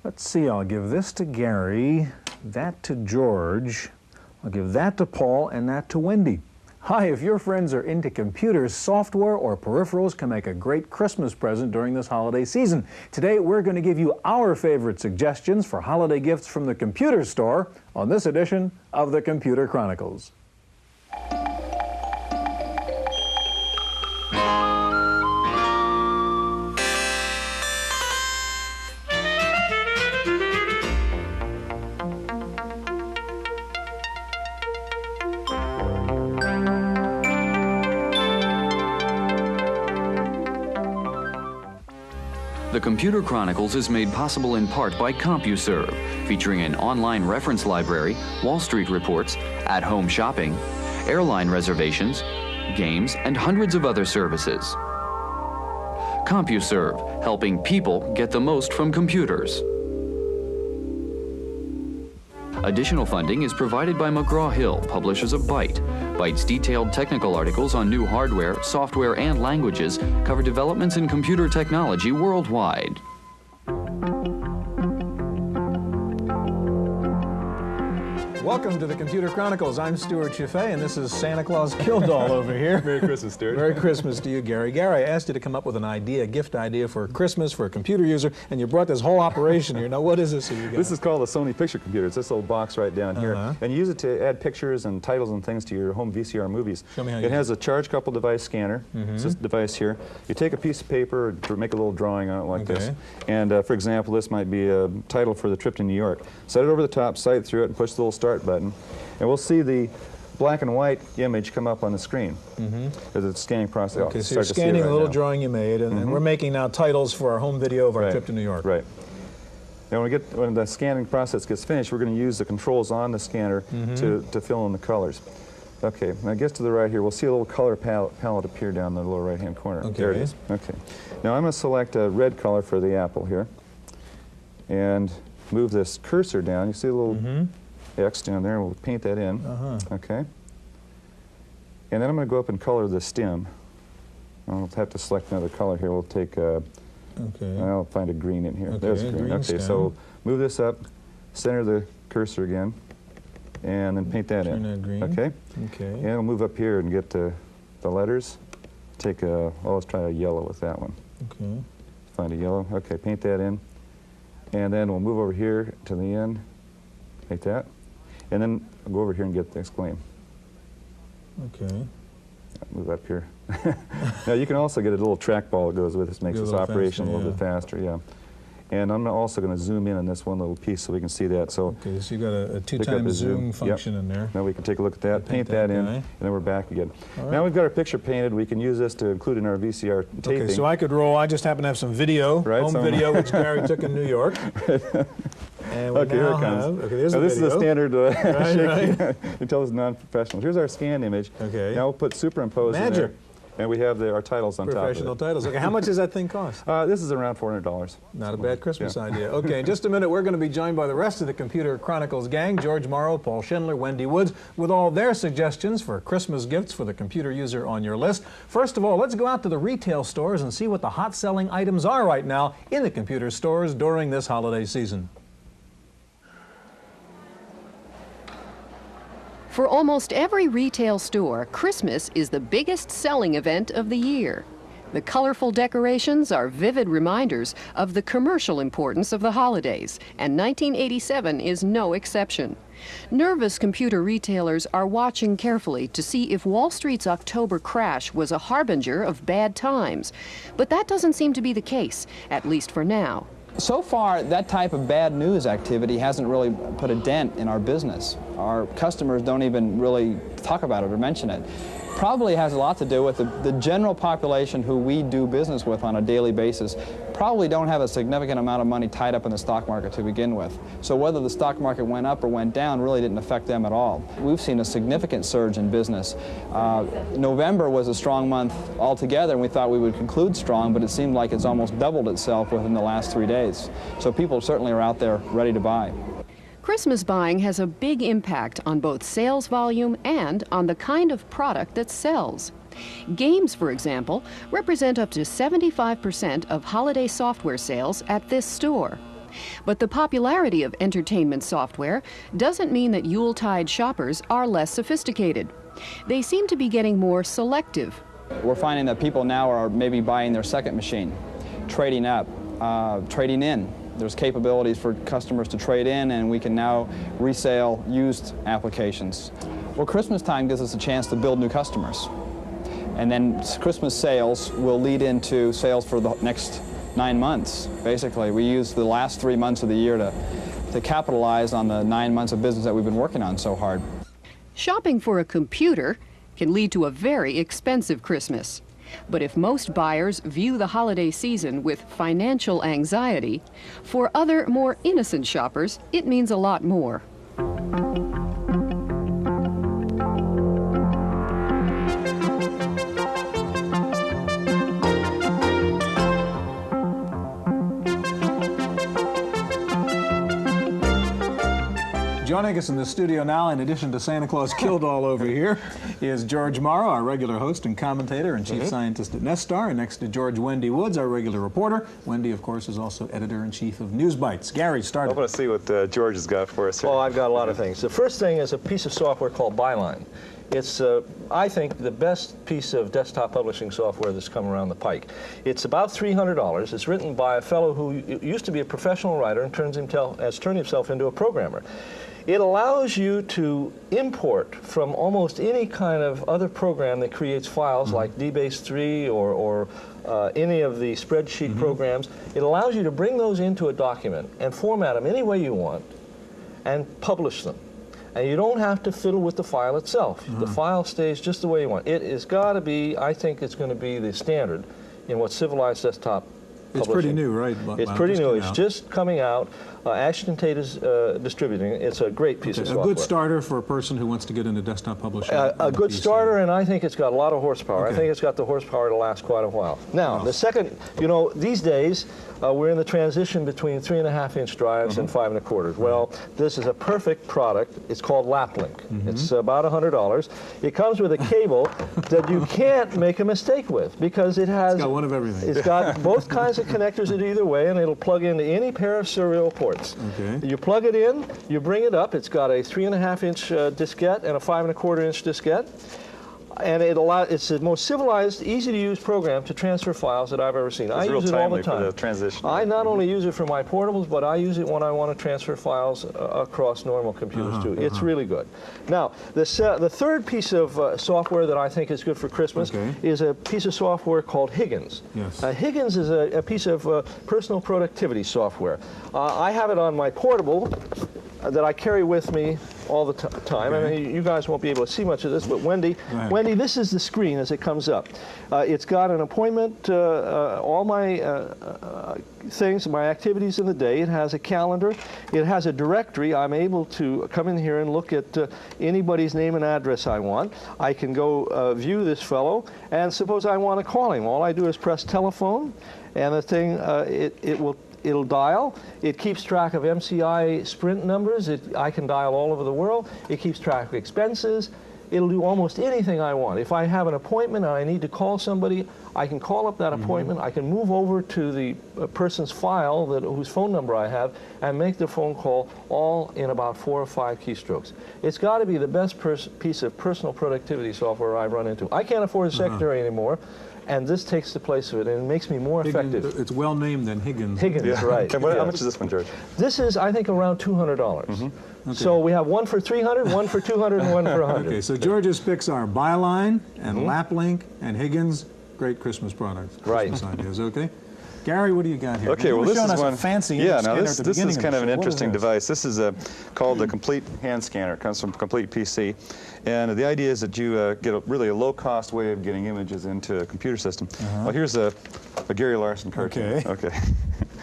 Let's see, I'll give this to Gary, that to George, I'll give that to Paul, and that to Wendy. Hi, if your friends are into computers, software, or peripherals can make a great Christmas present during this holiday season. Today, we're going to give you our favorite suggestions for holiday gifts from the computer store on this edition of the Computer Chronicles. The Computer Chronicles is made possible in part by CompuServe, featuring an online reference library, Wall Street reports, at-home shopping, airline reservations, games, and hundreds of other services. CompuServe, helping people get the most from computers. Additional funding is provided by McGraw-Hill, publishers of Byte. Byte's detailed technical articles on new hardware, software, and languages cover developments in computer technology worldwide. Welcome to the Computer Chronicles. I'm Stewart Cheifet, and this is Santa Claus Killdoll over here. Merry Christmas, Stewart. Merry Christmas to you, Gary. Gary, I asked you to come up with an idea, a gift idea for Christmas for a computer user, and you brought this whole operation here. Now, what is this that you got? This is called a Sony picture computer. It's this little box right down here. And you use it to add pictures and titles and things to your home VCR movies. Show me how you It has a charge coupled device scanner. It's this device here. You take a piece of paper, make a little drawing on it like this. And for example, this might be a title for the trip to New York. Set it over the top, sight through it, and push the little start button. And we'll see the black and white image come up on the screen as it's scanning process. Okay, so you're scanning a little drawing you made, and we're making now titles for our home video of our trip to New York. Right. Now when the scanning process gets finished, we're going to use the controls on the scanner to fill in the colors. Okay, now it gets to the right here. We'll see a little color palette appear down in the lower right-hand corner. Okay. There it is. Okay. Now I'm going to select a red color for the apple here, and move this cursor down. You see a little X down there, and we'll paint that in. Okay. And then I'm going to go up and color the stem. I'll have to select another color here. We'll take, I'll find a green in here. There's green. Okay, stem. so move this up, center the cursor again, and then paint that in. Turn that green. Okay. Okay. And we'll move up here and get the letters. Take a, well, let's try a yellow with that one. Okay. Find a yellow. Okay, paint that in. And then we'll move over here to the end, like that. And then I'll go over here and get the exclaim. Okay. Move up here. Now you can also get a little trackball that goes with this, makes this operation a little bit faster, yeah. And I'm also going to zoom in on this one little piece so we can see that. So okay, so you got a 2x zoom function in there. Now we can take a look at that, paint that in, and then we're back again. Now we've got our picture painted. We can use this to include in our VCR taping. Okay, so I could roll. I just happen to have some video, home video, which Gary took in New York. And we here it comes. Okay, there's now the this video. is a standard right. You tell us non-professional. Here's our scanned image. Okay. Now we'll put superimpose in there. And we have our titles on top of it. Professional titles. Okay, how much does that thing cost? This is around $400. Not a bad Christmas idea. Okay, in just a minute, we're going to be joined by the rest of the Computer Chronicles gang, George Morrow, Paul Schindler, Wendy Woods, with all their suggestions for Christmas gifts for the computer user on your list. First of all, let's go out to the retail stores and see what the hot-selling items are right now in the computer stores during this holiday season. For almost every retail store, Christmas is the biggest selling event of the year. The colorful decorations are vivid reminders of the commercial importance of the holidays, and 1987 is no exception. Nervous computer retailers are watching carefully to see if Wall Street's October crash was a harbinger of bad times. But that doesn't seem to be the case, at least for now. So far, that type of bad news activity hasn't really put a dent in our business. Our customers don't even really talk about it or mention it. Probably has a lot to do with the general population who we do business with on a daily basis probably don't have a significant amount of money tied up in the stock market to begin with. So whether the stock market went up or went down really didn't affect them at all. We've seen a significant surge in business. November was a strong month altogether, and we thought we would conclude strong, but it seemed like it's almost doubled itself within the last 3 days. So people certainly are out there ready to buy. Christmas buying has a big impact on both sales volume and on the kind of product that sells. Games, for example, represent up to 75% of holiday software sales at this store. But the popularity of entertainment software doesn't mean that Yuletide shoppers are less sophisticated. They seem to be getting more selective. We're finding that people now are maybe buying their second machine, trading up, trading in. There's capabilities for customers to trade in, and we can now resale used applications. Well, Christmas time gives us a chance to build new customers. And then Christmas sales will lead into sales for the next 9 months, basically. We use the last 3 months of the year to capitalize on the 9 months of business that we've been working on so hard. Shopping for a computer can lead to a very expensive Christmas. But if most buyers view the holiday season with financial anxiety, for other more innocent shoppers, it means a lot more. Joining us in the studio now, in addition to Santa Claus Killdoll over here, is George Morrow, our regular host and commentator and chief scientist at Nestar. And next to George, Wendy Woods, our regular reporter. Wendy, of course, is also editor-in-chief of News Bites. Gary, start. I want to see what George has got for us here. Well, I've got a lot of things. The first thing is a piece of software called Byline. It's, I think, the best piece of desktop publishing software that's come around the pike. It's about $300. It's written by a fellow who used to be a professional writer and has turned himself into a programmer. It allows you to import from almost any kind of other program that creates files like DBase 3 or any of the spreadsheet programs. It allows you to bring those into a document and format them any way you want and publish them. And you don't have to fiddle with the file itself. The file stays just the way you want. It has got to be, I think it's going to be the standard in what civilized desktop publishing. It's pretty new, right? It's pretty new. It's just coming out. Ashton Tate is distributing it. It's a great piece of software. A good starter for a person who wants to get into desktop publishing. A good starter, and I think it's got a lot of horsepower. I think it's got the horsepower to last quite a while. Now, the second, you know, these days, we're in the transition between 3.5-inch drives and 5 1/4. Well, this is a perfect product. It's called LapLink. It's about $100. It comes with a cable that you can't make a mistake with because it has... It's got one of everything. It's got both kinds of connectors in either way, and it'll plug into any pair of serial ports. You plug it in, you bring it up. It's got a 3.5-inch diskette and a 5 1/4-inch diskette. And it's the most civilized, easy-to-use program to transfer files that I've ever seen. I use it all the time. For the transition. I not only use it for my portables, but I use it when I want to transfer files across normal computers too. It's really good. Now, the third piece of software that I think is good for Christmas is a piece of software called Higgins. Higgins is a piece of personal productivity software. I have it on my portable that I carry with me all the time. I mean, you guys won't be able to see much of this, but Wendy, this is the screen as it comes up. It's got an appointment, all my things, my activities in the day. It has a calendar. It has a directory. I'm able to come in here and look at anybody's name and address I want. I can go view this fellow, and suppose I want to call him. All I do is press telephone, and the thing, it'll dial. It keeps track of MCI Sprint numbers. I can dial all over the world. It keeps track of expenses. It'll do almost anything I want. If I have an appointment and I need to call somebody, I can call up that appointment. I can move over to the person's file whose phone number I have and make the phone call all in about 4 or 5 keystrokes. It's got to be the best piece of personal productivity software I've run into. I can't afford a secretary anymore. And this takes the place of it, and it makes me more effective. It's well named then, Higgins. Higgins, right. And how much is this one, George? This is, I think, around $200. So we have one for $300, one for $200, and one for $100. Okay, so George's picks are Byline and LapLink and Higgins. Great Christmas products. Christmas ideas, okay? Gary, what do you got here? Okay, well, this is one. Fancy now this is kind of an interesting device. This is called the Complete Hand Scanner. It comes from Complete PC. And the idea is that you get a low-cost way of getting images into a computer system. Well, here's a Gary Larson cartoon. Okay.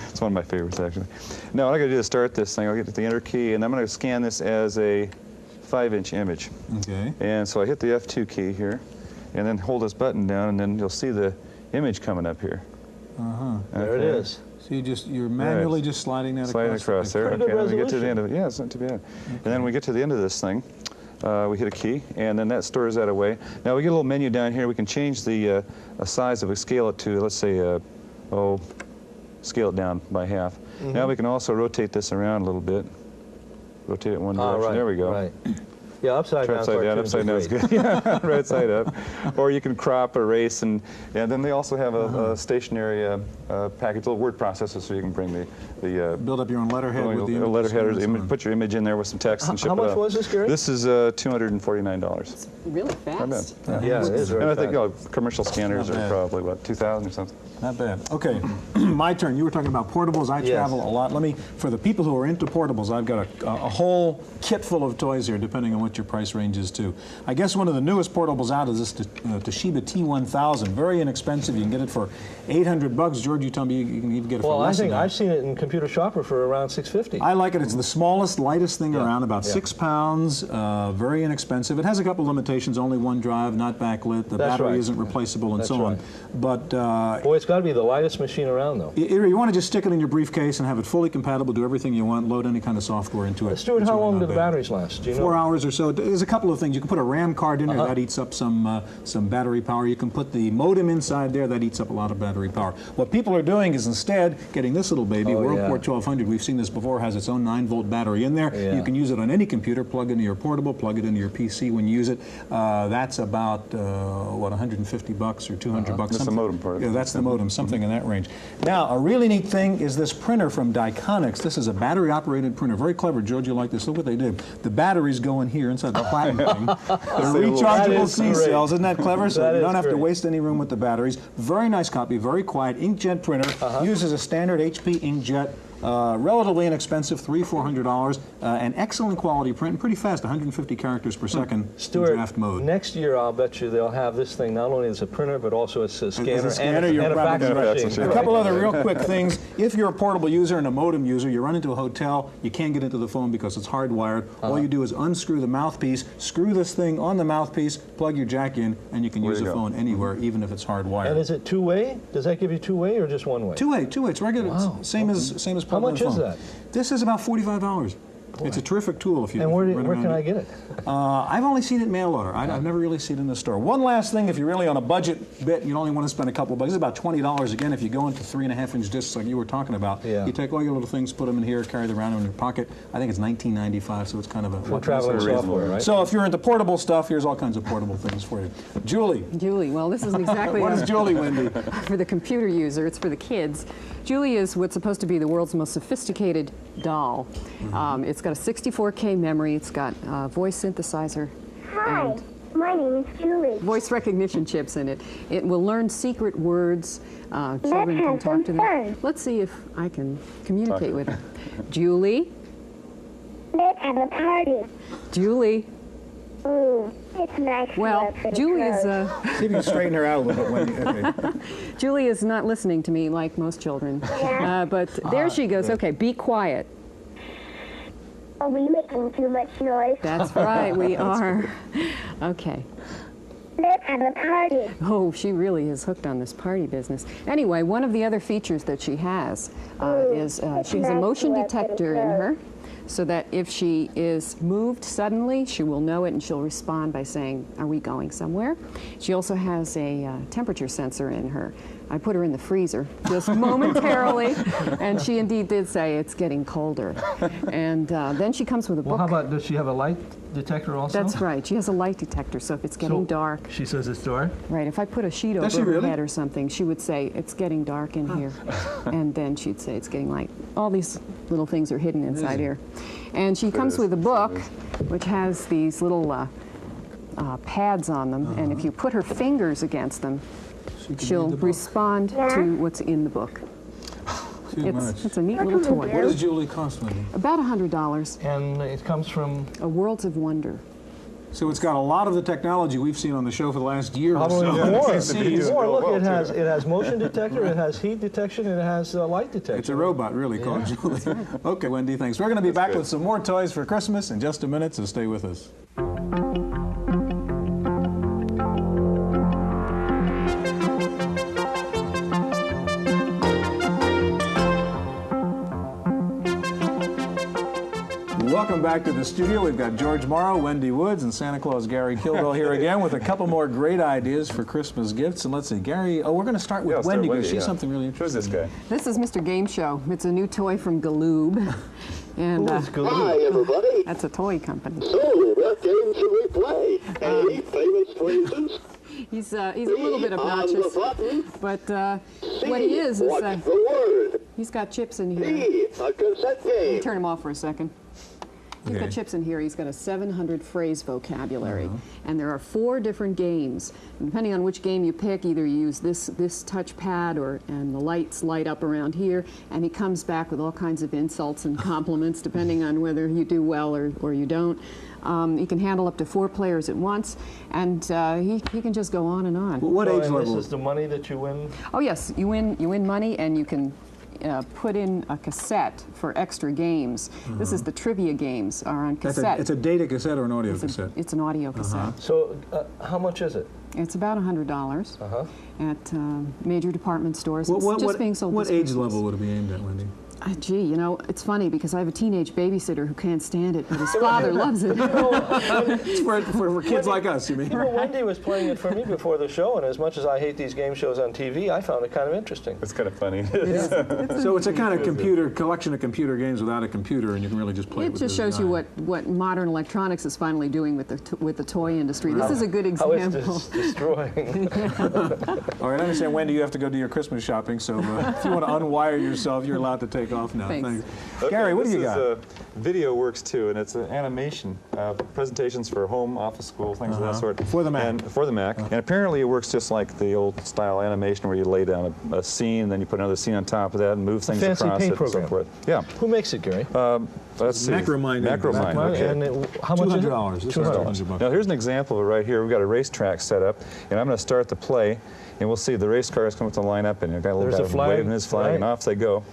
It's one of my favorites, actually. Now, what I got to do is start this thing. I'll get to the Enter key, and I'm going to scan this as a 5-inch image. And so I hit the F2 key here, and then hold this button down, and then you'll see the image coming up here. There it is. So you're manually just sliding that across there. Okay, and we get to the end of it. Yeah, it's not too bad. And then we get to the end of this thing. We hit a key, and then that stores that away. Now we get a little menu down here. We can change the size of it, scale it to, let's say, scale it down by half. Now we can also rotate this around a little bit. Rotate it one direction. Right, there we go. Right. Yeah, upside down. Upside down is good. Yeah, right side up. Or you can crop, erase, and then they also have a stationary package, little word processor, so you can bring the build up your own letterhead with the letterhead. Put your image in there with some text and ship it out. How much was this, Gary? This is $249. It's really fast. Yeah, it is. And I think commercial scanners are probably what, 2,000 or something. Not bad. Okay, my turn. You were talking about portables. I travel a lot. For the people who are into portables, I've got a whole kit full of toys here, depending on what your price range is too. I guess one of the newest portables out is this Toshiba T1000. Very inexpensive. You can get it for $800. George, you tell me you can even get it for less than that. I've seen it in Computer Shopper for around $650. I like it. It's the smallest, lightest thing around, about 6 pounds. Very inexpensive. It has a couple limitations. Only one drive, not backlit. The battery isn't replaceable, and so on. But boy, it's got to be the lightest machine around, though. You want to just stick it in your briefcase and have it fully compatible, do everything you want, load any kind of software into it. Stuart, how long do the batteries last? Do you know? 4 hours or so. There's a couple of things. You can put a RAM card in there. That eats up some battery power. You can put the modem inside there. That eats up a lot of battery power. What people are doing is instead getting this little baby, WorldPort 1200. We've seen this before. Has its own 9-volt battery in there. You can use it on any computer. Plug it into your portable. Plug it into your PC when you use it. That's about what, $150 or $200. That's the modem part. Yeah, that's the modem. Something in that range. Now, a really neat thing is this printer from Diconics. This is a battery-operated printer. Very clever, George. You like this? Look what they did. The batteries go in here inside the platinum thing. They're rechargeable C-cells. Isn't that clever? So you don't have to waste any room with the batteries. Very nice copy. Very quiet. Inkjet printer. Uses a standard HP inkjet. Relatively inexpensive, $300–400, and excellent quality print, and pretty fast, 150 characters per second Stuart, in draft mode. Next year, I'll bet you they'll have this thing not only as a printer, but also as a scanner, and a fax machine. A couple other real quick things. If you're a portable user and a modem user, you run into a hotel, you can't get into the phone because it's hardwired. All you do is unscrew the mouthpiece, screw this thing on the mouthpiece, plug your jack in, and you can use the phone anywhere, even if it's hardwired. And is it two-way? Does that give you two-way or just one-way? Two-way. It's regular. Wow. It's same as How much is that? This is about $45. Boy. It's a terrific tool if you. And where can I get it? I've only seen it mail order. I've never really seen it in the store. One last thing, if you're really on a budget bit, you only want to spend a couple of bucks. It's about $20 again if you go into 3.5-inch discs like you were talking about. You take all your little things, put them in here, carry them around in your pocket. I think it's $19.95, so it's kind of a for traveling software, right? So if you're into portable stuff, here's all kinds of portable things for you. Julie, well, this isn't exactly what is Julie, Wendy? For the computer user, it's for the kids. Julie is what's supposed to be the world's most sophisticated doll. It's got a 64K memory. It's got a voice synthesizer. Hi, my name is Julie. Voice recognition chips in it. It will learn secret words. Children can talk to them. Let's see if I can communicate with her. Julie? Let's have a party. Julie? It's nice. Well, Julie is... See if you can straighten her out a little bit, Wendy. Okay. Julie is not listening to me like most children. But there she goes. Okay, be quiet. Are we making too much noise? That's right, we are. Okay. Let's have a party. Oh, she really is hooked on this party business. Anyway, one of the other features that she has is she has a motion detector in her, so that if she is moved suddenly, she will know it and she'll respond by saying, are we going somewhere? She also has a temperature sensor in her. I put her in the freezer just momentarily, and she indeed did say it's getting colder. And then she comes with a book. Well, how about, does she have a light detector also? That's right. She has a light detector, so if it's getting dark. She says it's dark? Right. If I put a sheet over her head or something, she would say, it's getting dark in here. And then she'd say, it's getting light. All these little things are hidden inside here. And she comes with a book, which has these little pads on them, and if you put her fingers against them, she'll respond to what's in the book. It's a neat little toy. What does Julie cost, Wendy? About $100. And it comes from? A Worlds of Wonder. So it's got a lot of the technology we've seen on the show for the last year or so. More. Look, it has motion detector, it has heat detection, and it has light detection. It's a robot, really, called Julie. Okay, Wendy, thanks. We're going to be back with some more toys for Christmas in just a minute, so stay with us. Welcome back to the studio. We've got George Morrow, Wendy Woods, and Santa Claus Gary Kilville here again with a couple more great ideas for Christmas gifts. And let's see, Gary, we're going to start with Wendy because she's something really interesting. Who's this guy? This is Mr. Game Show. It's a new toy from Galoob. And Hi, everybody. that's a toy company. So, what game should we play? Any famous phrases? He's a little bit obnoxious, but what he is What's the word? he's got chips in here. B, a cassette game. Turn him off for a second. He's got chips in here. He's got a 700 phrase vocabulary, and there are 4 different games. And depending on which game you pick, either you use this touchpad, and the lights light up around here, and he comes back with all kinds of insults and compliments, depending on whether you do well or you don't. He can handle up to 4 players at once, and he can just go on and on. What age level? This is the money that you win? Oh yes, you win money, and you can put in a cassette for extra games. This is the trivia games are on cassette. It's a data cassette or an audio cassette? It's an audio cassette. So how much is it? It's about $100 at major department stores. It's just being sold. What age level would it be aimed at, Wendy? Gee, you know, it's funny because I have a teenage babysitter who can't stand it, but his father loves it. It's for kids like us, you mean? You know, Wendy was playing it for me before the show, and as much as I hate these game shows on TV, I found it kind of interesting. It's kind of funny. So it's a kind of collection of computer games without a computer, and you can really just play it with just shows you what modern electronics is finally doing with the toy industry. This is a good example. How it's destroying. All right, I understand, Wendy, you have to go do your Christmas shopping, so if you want to unwire yourself, you're allowed to take off now. Thanks. Okay, Gary, what do you got? Video works too, and it's an animation presentations for home, office, school, things of that sort. For the Mac. And for the Mac. And apparently it works just like the old style animation where you lay down a scene, then you put another scene on top of that and move things across it and so forth. Yeah. Who makes it, Gary? Let's see. Macromind. Okay. And how much is it? $200. This is $200. Now here's an example of it right here. We've got a racetrack set up, and I'm going to start the play, and we'll see the race cars come up to line up, and you've got a little guy waving his flag, and off they go.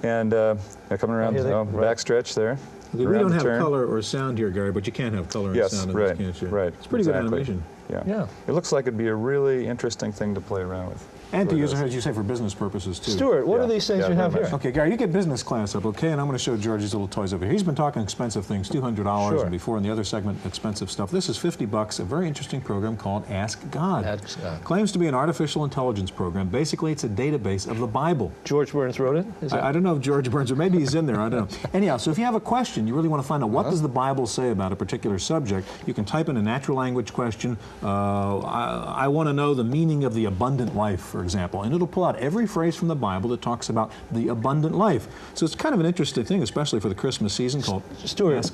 And they're coming around the backstretch there. We don't have color or sound here, Gary, but you can have color and sound in this, can't you? Right. It's pretty good animation. Yeah. It looks like it'd be a really interesting thing to play around with. And to use, as you say, for business purposes, too. Stuart, what are these things you have here? Okay, Gary, you get business class up, okay? And I'm going to show George these little toys over here. He's been talking expensive things, $200, and before in the other segment, expensive stuff. This is $50, a very interesting program called Ask God. Ask God. Claims to be an artificial intelligence program. Basically, it's a database of the Bible. George Burns wrote it? I don't know if George Burns, or maybe he's in there, I don't know. Anyhow, so if you have a question, you really want to find out what does the Bible say about a particular subject, you can type in a natural language question. I want to know the meaning of the abundant life, for example, and it'll pull out every phrase from the Bible that talks about the abundant life. So it's kind of an interesting thing, especially for the Christmas season, called Stuart,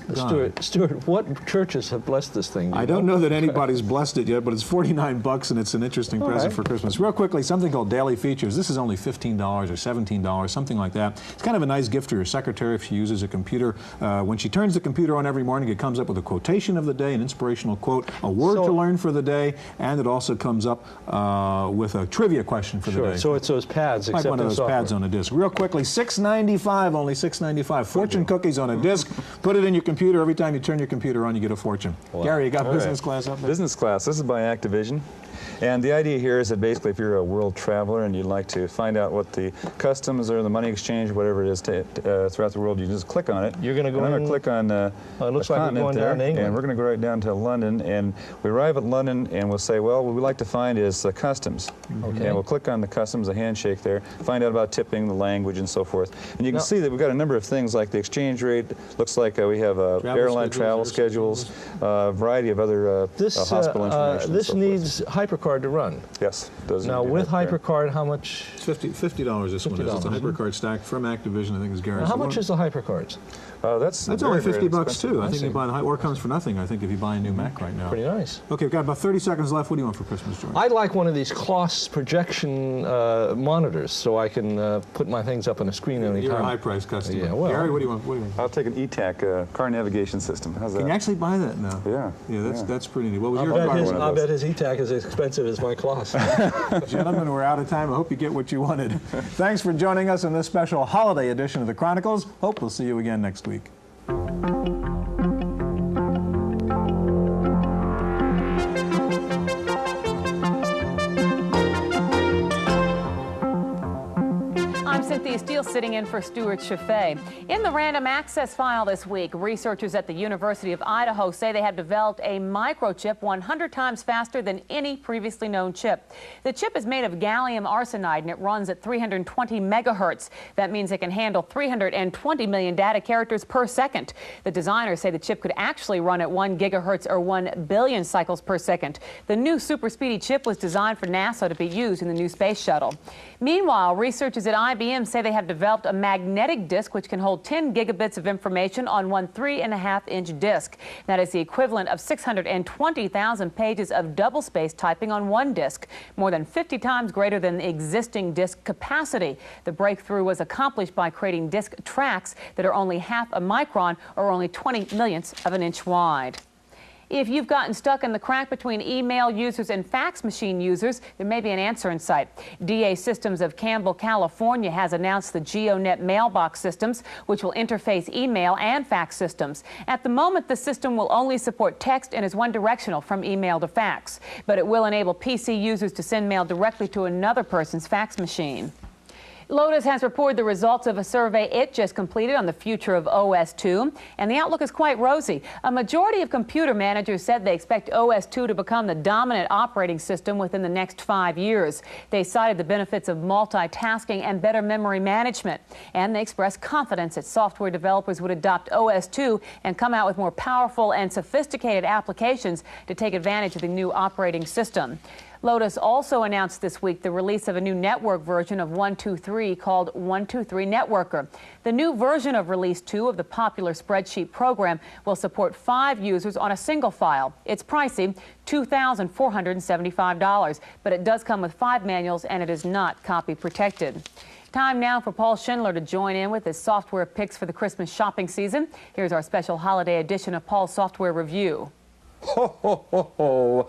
what churches have blessed this thing? I don't know that anybody's blessed it yet, but it's $49 and it's an interesting present for Christmas. Real quickly, something called Daily Features. This is only $15 or $17, something like that. It's kind of a nice gift for your secretary if she uses a computer. When she turns the computer on every morning, it comes up with a quotation of the day, an inspirational quote, a word to learn for the day, and it also comes up with a trivia question for the day. So it's those pads, like one of those pads on a disc. Real quickly, $6.95, only $6.95. Fortune cookies on a disc. Put it in your computer. Every time you turn your computer on, you get a fortune. Wow. Gary, you got business class up there? Business class. This is by Activision. And the idea here is that basically if you're a world traveler and you'd like to find out what the customs or the money exchange, whatever it is throughout the world, you just click on it. You're going to go I'm going to click on it looks like we're going down to England. And we're going to go right down to London. And we arrive at London and we'll say, well, what we'd like to find is customs. Okay. And we'll click on the customs, a handshake there, find out about tipping, the language, and so forth. And you can see that we've got a number of things like the exchange rate. Looks like we have airline travel schedules, a variety of other hospital information. This needs HyperCard to run. Yes. Now with HyperCard, how much? It's $50 this one is. It's a HyperCard stack from Activision, I think is Gary. How much is the HyperCards? That's only $50 too. I think you buy the or comes for nothing, I think, if you buy a new Mac right now. Pretty nice. Okay, we've got about 30 seconds left. What do you want for Christmas, George? I'd like one of these Kloss projection monitors so I can put my things up on a screen anytime. You're a high-priced customer. Yeah, well, Gary, what do you want? I'll take an ETAC, car navigation system. How's that? Can you actually buy that now? Yeah. That's pretty neat. What was your car? I'll bet his ETAC is as expensive as my Kloss. Gentlemen, we're out of time. I hope you get what you wanted. Thanks for joining us in this special holiday edition of the Chronicles. Hope we'll see you again next week. I'm Cynthia Sophia Steele sitting in for Stewart Cheifet. In the random access file this week, researchers at the University of Idaho say they have developed a microchip 100 times faster than any previously known chip. The chip is made of gallium arsenide and it runs at 320 megahertz. That means it can handle 320 million data characters per second. The designers say the chip could actually run at 1 gigahertz or 1 billion cycles per second. The new super speedy chip was designed for NASA to be used in the new space shuttle. Meanwhile, researchers at IBM say they have developed a magnetic disk which can hold 10 gigabits of information on one 3.5-inch disk. That is the equivalent of 620,000 pages of double-spaced typing on one disk, more than 50 times greater than the existing disk capacity. The breakthrough was accomplished by creating disk tracks that are only half a micron or only 20 millionths of an inch wide. If you've gotten stuck in the crack between email users and fax machine users, there may be an answer in sight. DA Systems of Campbell, California has announced the GeoNet mailbox systems, which will interface email and fax systems. At the moment, the system will only support text and is one-directional from email to fax, but it will enable PC users to send mail directly to another person's fax machine. Lotus has reported the results of a survey it just completed on the future of OS 2, and the outlook is quite rosy. A majority of computer managers said they expect OS 2 to become the dominant operating system within the next 5 years. They cited the benefits of multitasking and better memory management, and they expressed confidence that software developers would adopt OS 2 and come out with more powerful and sophisticated applications to take advantage of the new operating system. Lotus also announced this week the release of a new network version of 123 called 123 Networker. The new version of Release 2 of the popular spreadsheet program will support 5 users on a single file. It's pricey, $2,475, but it does come with 5 manuals and it is not copy protected. Time now for Paul Schindler to join in with his software picks for the Christmas shopping season. Here's our special holiday edition of Paul's Software Review. Ho, ho, ho, ho.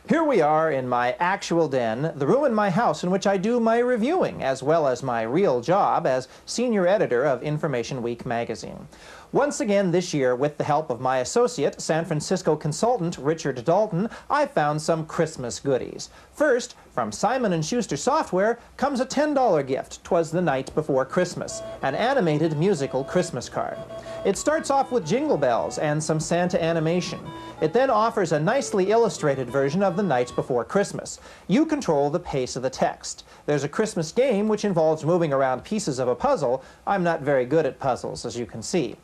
Here we are in my actual den, the room in my house in which I do my reviewing, as well as my real job as senior editor of Information Week magazine. Once again this year, with the help of my associate, San Francisco consultant Richard Dalton, I found some Christmas goodies. First, from Simon & Schuster Software comes a $10 gift, 'Twas the Night Before Christmas, an animated musical Christmas card. It starts off with jingle bells and some Santa animation. It then offers a nicely illustrated version of The Night Before Christmas. You control the pace of the text. There's a Christmas game which involves moving around pieces of a puzzle. I'm not very good at puzzles, as you can see.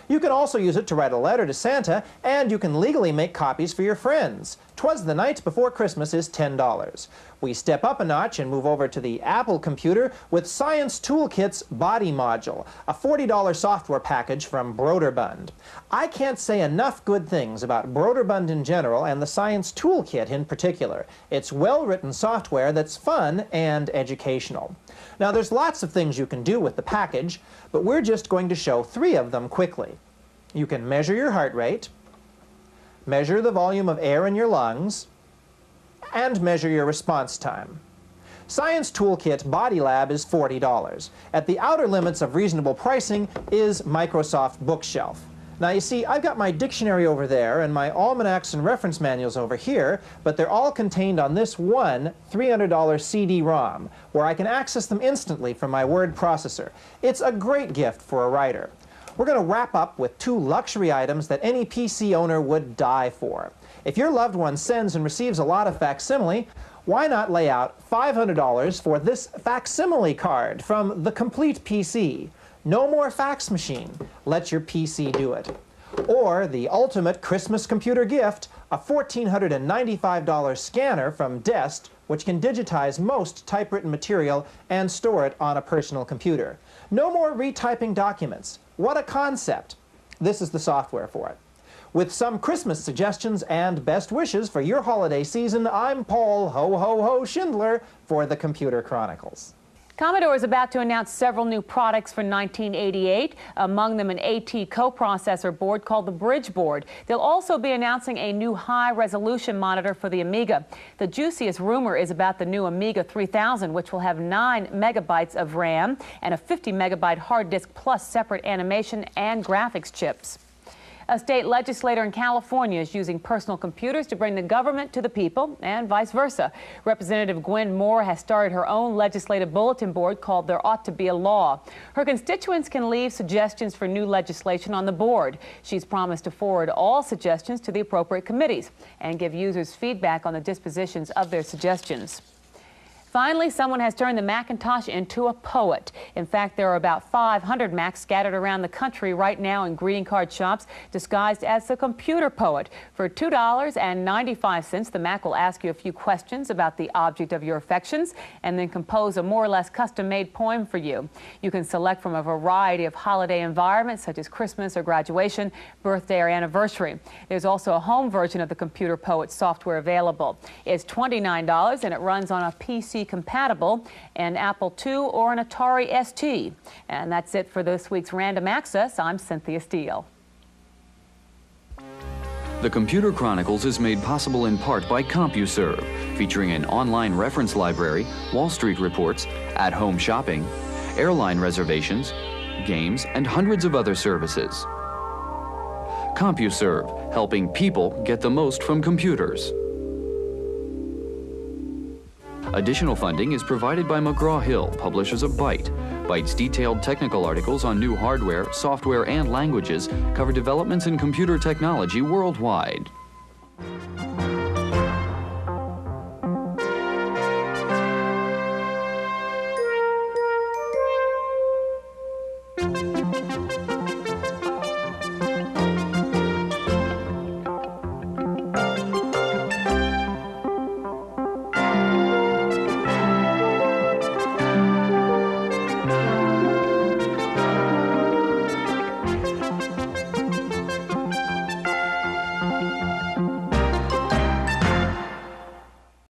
You can also use it to write a letter to Santa, and you can legally make copies for your friends. 'Twas the Night Before Christmas is $10. We step up a notch and move over to the Apple computer with Science Toolkit's Body Module, a $40 software package from Broderbund. I can't say enough good things about Broderbund in general and the Science Toolkit in particular. It's well-written software that's fun and educational. Now, there's lots of things you can do with the package, but we're just going to show 3 of them quickly. You can measure your heart rate, measure the volume of air in your lungs, and measure your response time. Science Toolkit Body Lab is $40. At the outer limits of reasonable pricing is Microsoft Bookshelf. Now you see, I've got my dictionary over there and my almanacs and reference manuals over here, but they're all contained on this one $300 CD-ROM, where I can access them instantly from my word processor. It's a great gift for a writer. We're going to wrap up with 2 luxury items that any PC owner would die for. If your loved one sends and receives a lot of facsimile, why not lay out $500 for this facsimile card from the Complete PC? No more fax machine. Let your PC do it. Or the ultimate Christmas computer gift, a $1,495 scanner from Dest, which can digitize most typewritten material and store it on a personal computer. No more retyping documents. What a concept. This is the software for it. With some Christmas suggestions and best wishes for your holiday season, I'm Paul Ho Ho Ho Schindler for the Computer Chronicles. Commodore is about to announce several new products for 1988, among them an AT coprocessor board called the Bridge Board. They'll also be announcing a new high-resolution monitor for the Amiga. The juiciest rumor is about the new Amiga 3000, which will have 9 megabytes of RAM and a 50 megabyte hard disk plus separate animation and graphics chips. A state legislator in California is using personal computers to bring the government to the people and vice versa. Representative Gwen Moore has started her own legislative bulletin board called There Ought to Be a Law. Her constituents can leave suggestions for new legislation on the board. She's promised to forward all suggestions to the appropriate committees and give users feedback on the dispositions of their suggestions. Finally, someone has turned the Macintosh into a poet. In fact, there are about 500 Macs scattered around the country right now in greeting card shops disguised as the computer poet. For $2.95, the Mac will ask you a few questions about the object of your affections and then compose a more or less custom-made poem for you. You can select from a variety of holiday environments such as Christmas or graduation, birthday or anniversary. There's also a home version of the computer poet software available. It's $29 and it runs on a PC compatible, an Apple II or an Atari ST. And that's it for this week's Random Access. I'm Cynthia Steele. The Computer Chronicles is made possible in part by CompuServe, featuring an online reference library, Wall Street reports, at-home shopping, airline reservations, games, and hundreds of other services. CompuServe, helping people get the most from computers. Additional funding is provided by McGraw-Hill, publishers of Byte. Byte's detailed technical articles on new hardware, software, and languages cover developments in computer technology worldwide.